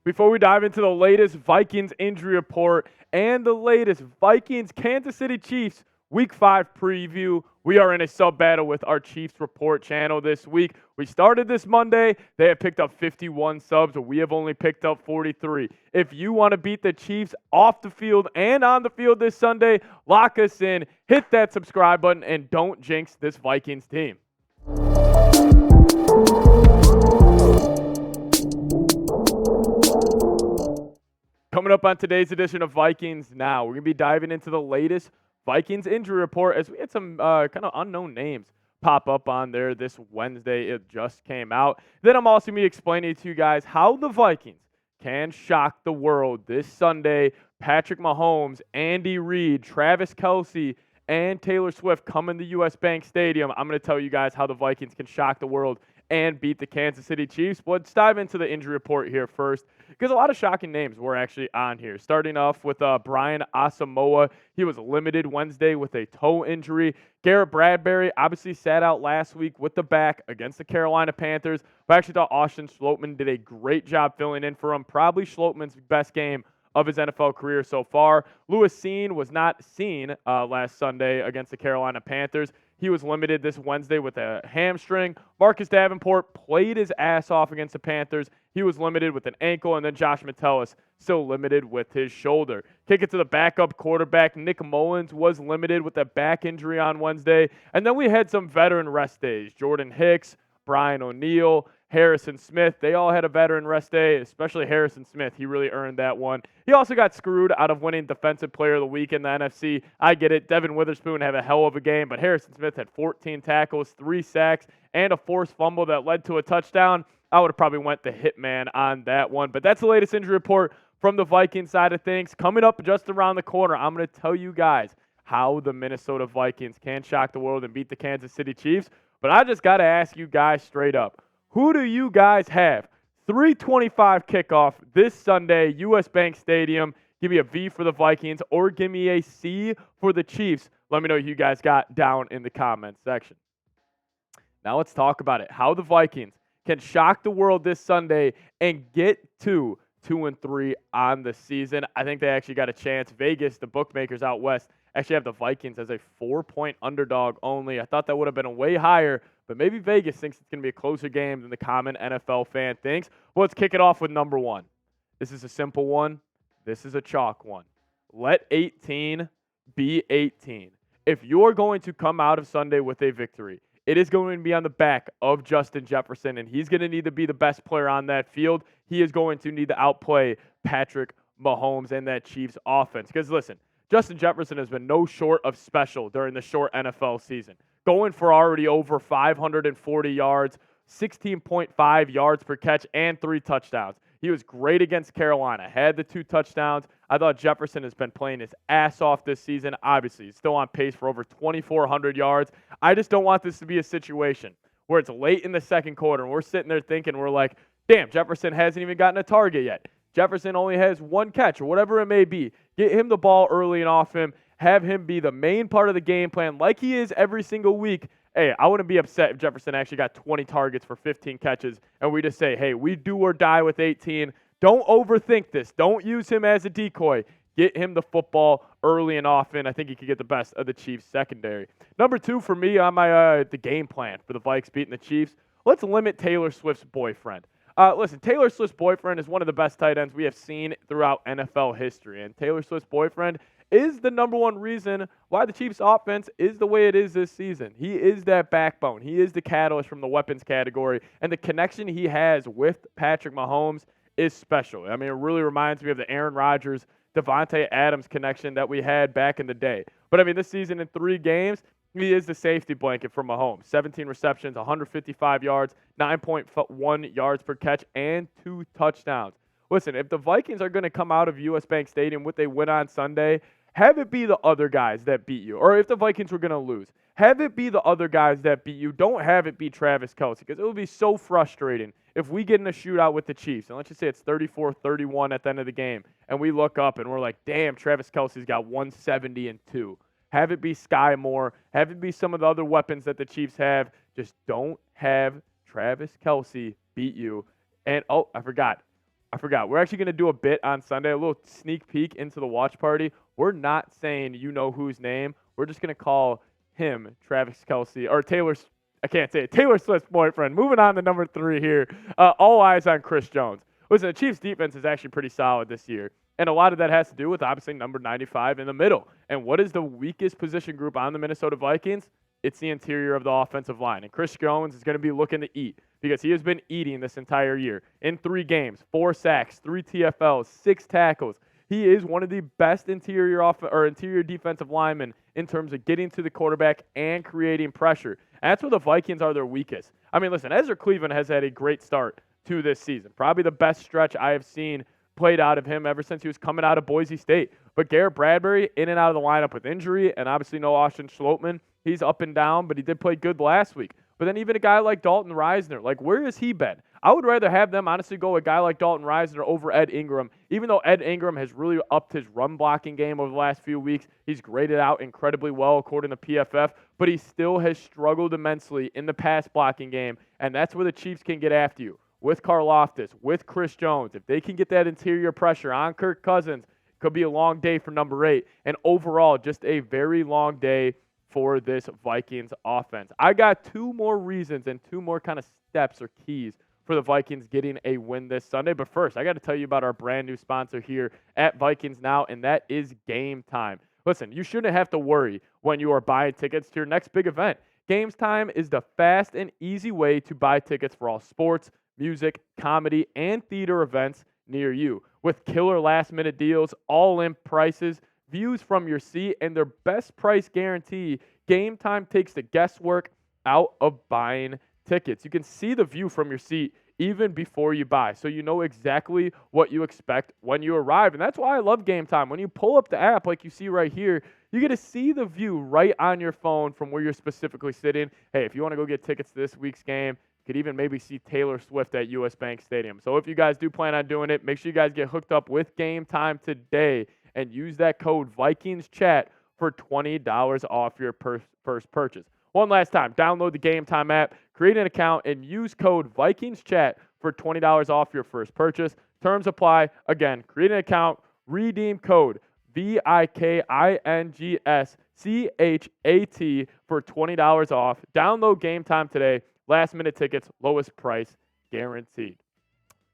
Before we dive into the latest Vikings injury report and the latest Vikings Kansas City Chiefs Week 5 preview, we are in a sub battle with our Chiefs Report channel this week. We started this Monday. They have picked up 51 subs, but we have only picked up 43. If you want to beat the Chiefs off the field and on the field this Sunday, lock us in, hit that subscribe button, and don't jinx this Vikings team. Coming up on today's edition of Vikings Now, we're going to be diving into the latest Vikings injury report as we had some kind of unknown names pop up on there this Wednesday. It just came out. Then I'm also going to be explaining to you guys how the Vikings can shock the world this Sunday. Patrick Mahomes, Andy Reid, Travis Kelce, and Taylor Swift coming to U.S. Bank Stadium. I'm going to tell you guys how the Vikings can shock the world and beat the Kansas City Chiefs. But let's dive into the injury report here first, because a lot of shocking names were actually on here. Starting off with Brian Asamoah. He was limited Wednesday with a toe injury. Garrett Bradbury obviously sat out last week with the back against the Carolina Panthers. But I actually thought Austin Schlottmann did a great job filling in for him. Probably Schlottmann's best game of his NFL career so far. Cine was not seen last Sunday against the Carolina Panthers. He was limited this Wednesday with a hamstring. Marcus Davenport played his ass off against the Panthers. He was limited with an ankle, and then Josh Metellus still limited with his shoulder. Kick it to the backup quarterback. Nick Mullins was limited with a back injury on Wednesday. And then we had some veteran rest days. Jordan Hicks, Brian O'Neill, Harrison Smith, they all had a veteran rest day, especially Harrison Smith. He really earned that one. He also got screwed out of winning Defensive Player of the Week in the NFC. I get it. Devin Witherspoon had a hell of a game, but Harrison Smith had 14 tackles, 3 sacks, and a forced fumble that led to a touchdown. I would have probably went the hitman on that one. But that's the latest injury report from the Vikings side of things. Coming up just around the corner, I'm going to tell you guys how the Minnesota Vikings can shock the world and beat the Kansas City Chiefs. But I just got to ask you guys straight up, who do you guys have? 3:25 kickoff this Sunday, U.S. Bank Stadium. Give me a V for the Vikings or give me a C for the Chiefs. Let me know who you guys got down in the comments section. Now let's talk about it. How the Vikings can shock the world this Sunday and get to 2-3 on the season. I think they actually got a chance. Vegas, the bookmakers out west, actually have the Vikings as a 4-point underdog only. I thought that would have been a way higher, but maybe Vegas thinks it's going to be a closer game than the common NFL fan thinks. Well, let's kick it off with number one. This is a simple one. This is a chalk one. Let 18 be 18. If you're going to come out of Sunday with a victory, it is going to be on the back of Justin Jefferson, and he's going to need to be the best player on that field. He is going to need to outplay Patrick Mahomes and that Chiefs offense. Because listen, Justin Jefferson has been no short of special during the short NFL season. Going for already over 540 yards, 16.5 yards per catch, and 3 touchdowns. He was great against Carolina, had the 2 touchdowns. I thought Jefferson has been playing his ass off this season. Obviously, he's still on pace for over 2,400 yards. I just don't want this to be a situation where it's late in the second quarter and we're sitting there thinking, we're like, damn, Jefferson hasn't even gotten a target yet. Jefferson only has 1 catch or whatever it may be. Get him the ball early and off him. Have him be the main part of the game plan like he is every single week. Hey, I wouldn't be upset if Jefferson actually got 20 targets for 15 catches and we just say, hey, we do or die with 18. Don't overthink this. Don't use him as a decoy. Get him the football early and often. I think he could get the best of the Chiefs secondary. Number 2 for me on my the game plan for the Vikes beating the Chiefs, let's limit Taylor Swift's boyfriend. Listen, Taylor Swift's boyfriend is one of the best tight ends we have seen throughout NFL history. And Taylor Swift's boyfriend is the number one reason why the Chiefs offense is the way it is this season. He is that backbone. He is the catalyst from the weapons category. And the connection he has with Patrick Mahomes is special. I mean, it really reminds me of the Aaron Rodgers, Devontae Adams connection that we had back in the day. But I mean, this season in 3 games, he is the safety blanket for Mahomes. 17 receptions, 155 yards, 9.1 yards per catch, and 2 touchdowns. Listen, if the Vikings are going to come out of U.S. Bank Stadium with a win on Sunday, have it be the other guys that beat you. Or if the Vikings were going to lose, have it be the other guys that beat you. Don't have it be Travis Kelce, because it would be so frustrating if we get in a shootout with the Chiefs, and let's just say it's 34-31 at the end of the game, and we look up and we're like, damn, Travis Kelce's got 170 and 2. Have it be Sky Moore. Have it be some of the other weapons that the Chiefs have. Just don't have Travis Kelce beat you. And, oh, I forgot. I forgot. We're actually going to do a bit on Sunday, a little sneak peek into the watch party. We're not saying you know whose name. We're just going to call him Travis Kelce or I can't say it. Taylor Swift's boyfriend. Moving on to number 3 here. All eyes on Chris Jones. Listen, the Chiefs defense is actually pretty solid this year. And a lot of that has to do with obviously number 95 in the middle. And what is the weakest position group on the Minnesota Vikings? It's the interior of the offensive line. And Chris Jones is going to be looking to eat because he has been eating this entire year. In 3 games, 4 sacks, 3 TFLs, 6 tackles. He is one of the best interior defensive linemen in terms of getting to the quarterback and creating pressure. And that's where the Vikings are their weakest. I mean, listen, Ezra Cleveland has had a great start to this season. Probably the best stretch I have seen played out of him ever since he was coming out of Boise State. But Garrett Bradbury in and out of the lineup with injury, and obviously no Austin Schlottman. He's up and down, but he did play good last week. But then even a guy like Dalton Reisner, like where has he been? I would rather have them honestly go a guy like Dalton Reisner over Ed Ingram, even though Ed Ingram has really upped his run blocking game over the last few weeks. He's graded out incredibly well according to PFF, but he still has struggled immensely in the pass blocking game, and that's where the Chiefs can get after you. With Karlaftis, with Chris Jones, if they can get that interior pressure on Kirk Cousins, it could be a long day for number 8. And overall, just a very long day for this Vikings offense. I got 2 more reasons and 2 more kind of steps or keys for the Vikings getting a win this Sunday. But first, I got to tell you about our brand new sponsor here at Vikings Now, and that is Game Time. Listen, you shouldn't have to worry when you are buying tickets to your next big event. Game Time is the fast and easy way to buy tickets for all sports, music, comedy, and theater events near you. With killer last-minute deals, all-in prices, views from your seat, and their best price guarantee, Game Time takes the guesswork out of buying tickets. You can see the view from your seat even before you buy, so you know exactly what you expect when you arrive. And that's why I love Game Time. When you pull up the app like you see right here, you get to see the view right on your phone from where you're specifically sitting. Hey, if you want to go get tickets to this week's game, you could even maybe see Taylor Swift at US Bank Stadium. So if you guys do plan on doing it, make sure you guys get hooked up with Game Time today and use that code VikingsChat for $20 off your first purchase. One last time, download the Game Time app, create an account, and use code VikingsChat for $20 off your first purchase. Terms apply. Again, create an account, redeem code VIKINGSCHAT for $20 off. Download Game Time today. Last minute tickets, lowest price guaranteed.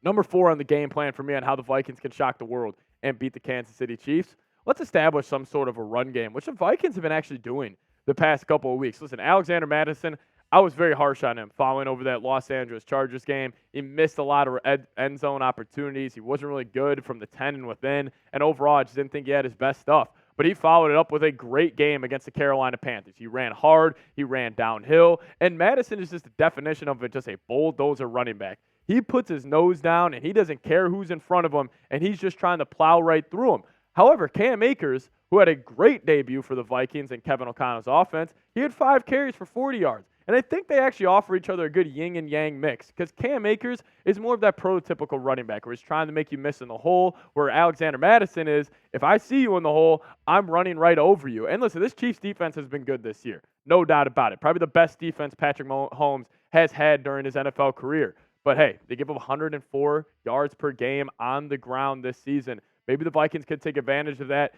Number 4 on the game plan for me on how the Vikings can shock the world and beat the Kansas City Chiefs. Let's establish some sort of a run game, which the Vikings have been actually doing the past couple of weeks. Listen, Alexander Mattison, I was very harsh on him following over that Los Angeles Chargers game. He missed a lot of end zone opportunities. He wasn't really good from the 10 and within, and overall I just didn't think he had his best stuff. But he followed it up with a great game against the Carolina Panthers. He ran hard, he ran downhill, and Mattison is just the definition of just a bulldozer running back. He puts his nose down, and he doesn't care who's in front of him, and he's just trying to plow right through him. However, Cam Akers, who had a great debut for the Vikings and Kevin O'Connell's offense, he had 5 carries for 40 yards. And I think they actually offer each other a good yin and yang mix because Cam Akers is more of that prototypical running back where he's trying to make you miss in the hole, where Alexander Mattison is, if I see you in the hole, I'm running right over you. And listen, this Chiefs defense has been good this year. No doubt about it. Probably the best defense Patrick Mahomes has had during his NFL career. But hey, they give up 104 yards per game on the ground this season. Maybe the Vikings could take advantage of that,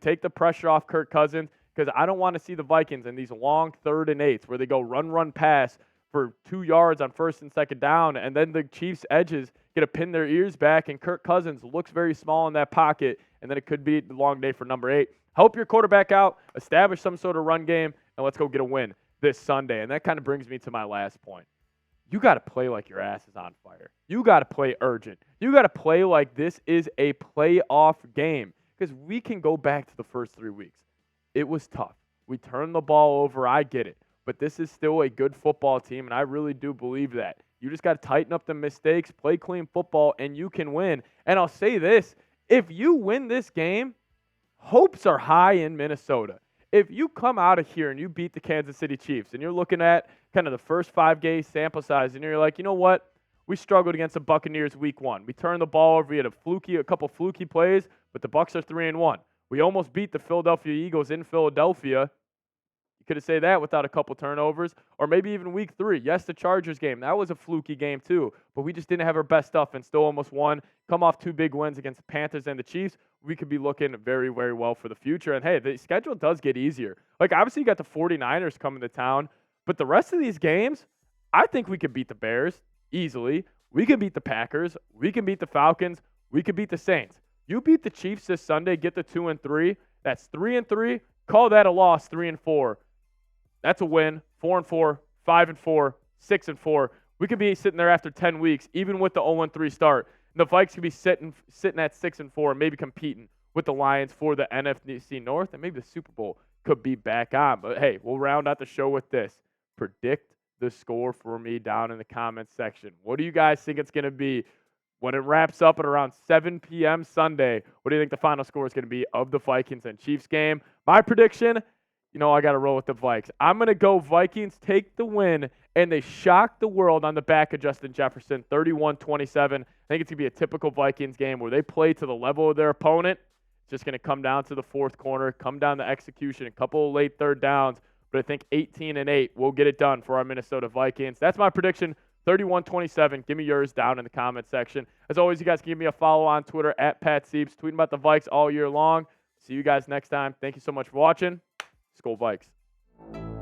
take the pressure off Kirk Cousins, because I don't want to see the Vikings in these long 3rd and 8s where they go run, pass for 2 yards on 1st and 2nd down, and then the Chiefs' edges get to pin their ears back, and Kirk Cousins looks very small in that pocket, and then it could be the long day for number 8. Help your quarterback out, establish some sort of run game, and let's go get a win this Sunday. And that kind of brings me to my last point. You got to play like your ass is on fire. You got to play urgent. You got to play like this is a playoff game, because we can go back to the first 3 weeks. It was tough. We turned the ball over. I get it. But this is still a good football team, and I really do believe that. You just got to tighten up the mistakes, play clean football, and you can win. And I'll say this. If you win this game, hopes are high in Minnesota. If you come out of here and you beat the Kansas City Chiefs, and you're looking at kind of the first 5-game sample size, and you're like, you know what? We struggled against the Buccaneers week 1. We turned the ball over. We had a couple fluky plays, but the Bucs are 3-1. We almost beat the Philadelphia Eagles in Philadelphia. You could have said that without a couple turnovers, or maybe even week 3. Yes, the Chargers game, that was a fluky game too, but we just didn't have our best stuff and still almost won. Come off 2 big wins against the Panthers and the Chiefs. We could be looking very, very well for the future. And hey, the schedule does get easier. Like, obviously, you got the 49ers coming to town, but the rest of these games, I think we could beat the Bears easily. We can beat the Packers. We can beat the Falcons. We could beat the Saints. You beat the Chiefs this Sunday, get the 2-3. That's 3-3. Call that a loss, 3-4. That's a win. 4-4, 5-4, 6-4. We could be sitting there after 10 weeks, even with the 0-3 start. And the Vikes could be sitting at 6-4, maybe competing with the Lions for the NFC North, and maybe the Super Bowl could be back on. But hey, we'll round out the show with this. Predict the score for me down in the comments section. What do you guys think it's going to be when it wraps up at around 7 p.m. Sunday? What do you think the final score is going to be of the Vikings and Chiefs game? My prediction, I got to roll with the Vikes. I'm going to go Vikings take the win, and they shock the world on the back of Justin Jefferson, 31-27. I think it's going to be a typical Vikings game where they play to the level of their opponent. It's just going to come down to the fourth quarter, come down to execution, a couple of late third downs. But I think 18-8 will get it done for our Minnesota Vikings. That's my prediction, 31-27. Give me yours down in the comment section. As always, you guys can give me a follow on Twitter at Pat Sieps, tweeting about the Vikes all year long. See you guys next time. Thank you so much for watching. Skol Vikes.